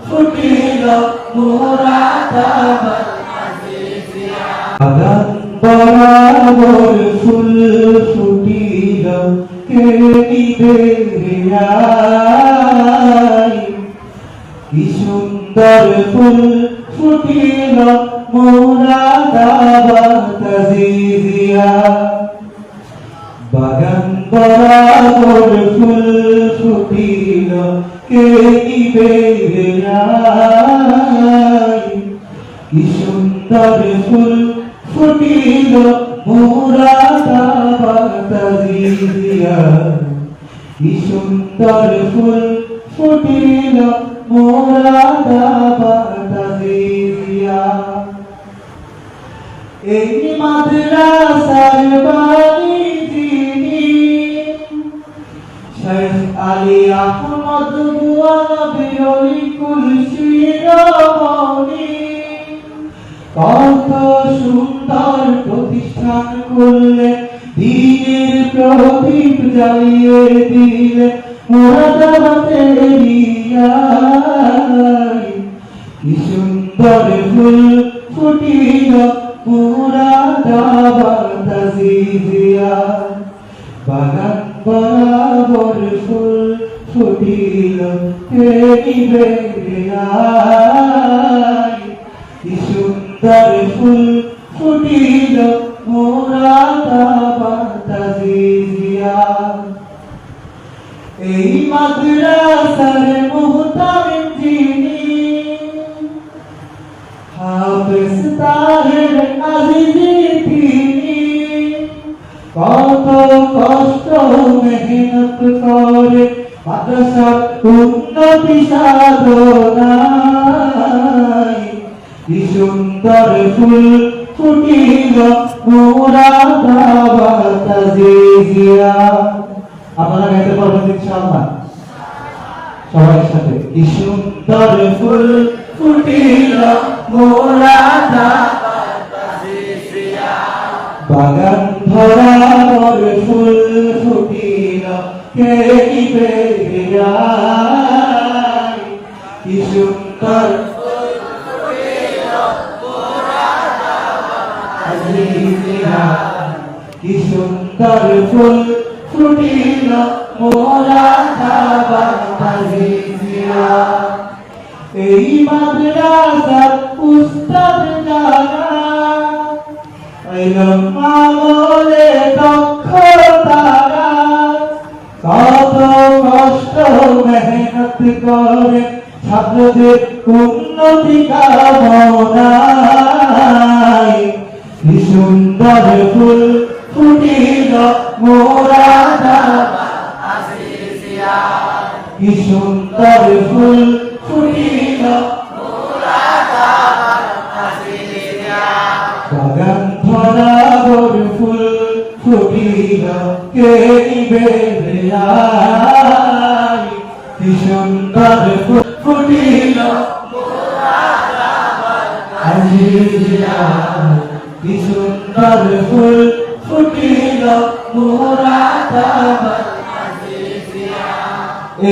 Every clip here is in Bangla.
ফুটিল মুরাদাবাদ আজিজিয়া বাগান বরাবর ফুল ফুটিল কে নিবে কি সুন্দর ফুল ফুটিল মুরাদাবাদ আজিজিয়া বাগান বরাবর ফুল ফুটিল কে নিবে কি সুন্দর ফুল ফুটিল মুরাদাবাদ আজিজিয়া কি সুন্দর ফুল ফুটিল মুরাদাবাদ আজিজিয়া এই মাদ্রাসার বাণী যিনি শেখ আলী আহমদ বুয়ানবী অলিকুল শিরোমণি কত সুন্দর প্রতিষ্ঠান করলে দ্বীনের প্রদীপ জ্বালিয়ে দিলে মুরাদাবাদের কি সুন্দর ফুল ফুটিল মুরাদাবাদ আজিজিয়া বাগান বরাবর ফুল ফুটিল কে নিবে কি সুন্দর ফুল ফুটিল মুরাদাবাদ আজিজিয়া এই মাদ্রাসার মুহতামিম যিনি হাফেজ তাহের আজিজি তিনি কত কষ্ট মেহনত করে মাদ্রাসার উন্নতি সাধনায় কি সুন্দর ফুল ফুটিল মুরাদাবাদ আজিজিয়া আপনারা গাইতে পারবেন ইনশাআল্লাহ সবার সাথে কি সুন্দর ফুল ফুটিল মুরাদাবাদ আজিজিয়া বাগান ভরাবর ফুল ফুটিল কে নিবে কি সুন্দর ফুল ফুটিল মুরাদাবাদ আজিজিয়া কি সুন্দর ফুল ফুটিল মুরাদাবাদ আজিজিয়া এই মাদ্রাসার উস্তাদ যারা ইলম আমলে দক্ষ তারা কত কষ্ট মেহনত করে ছাত্রদের উন্নতি কামনায় কি সুন্দর ফুল ফুটিল মুরাদাবাদ আজিজিয়া কি সুন্দর ফুল ফুটিল মুরাদাবাদ আজিজিয়া বাগান ভরাবর ফুল ফুটিল কে নিবে কি সুন্দর ফুল ফুটিল মুরাদাবাদ আজিজিয়া কি সুন্দর ফুল ফুটিল মুরাদাবাদ আজিজিয়া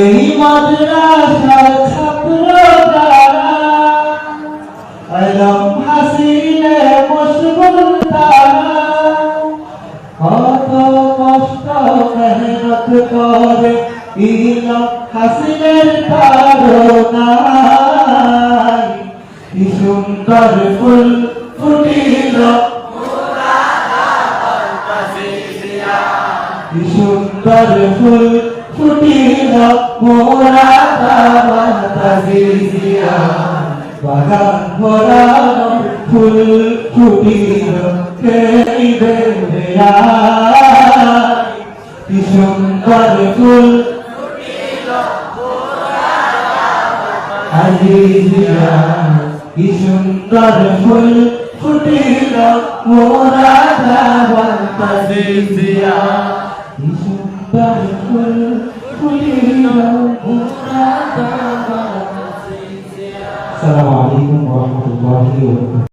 এই মাদ্রাসার ছাত্র যারা ইলম হাসিলে মশগুল তারা কত কষ্ট মেহনত করে ইলম হাসিলের কারণায় কি সুন্দর ফুল ফুটিল মুরাদাবাদ আজিজিয়া কি সুন্দর ফুল ফুটিল মুরাদাবাদ আজিজিয়া বাগান ভরাবর ফুল ফুটিল কে নিবে কি সুন্দর ফুল ফুটিল মুরাদাবাদ আজিজিয়া কি সুন্দর ফুল ফুটিল মুরাদাবাদ আজিজিয়া কি সুন্দর ফুল ফুটিল মুরাদাবাদ আজিজিয়া। আসসালামু আলাইকুম ওয়া রাহমাতুল্লাহি ওয়া বারাকাতুহু।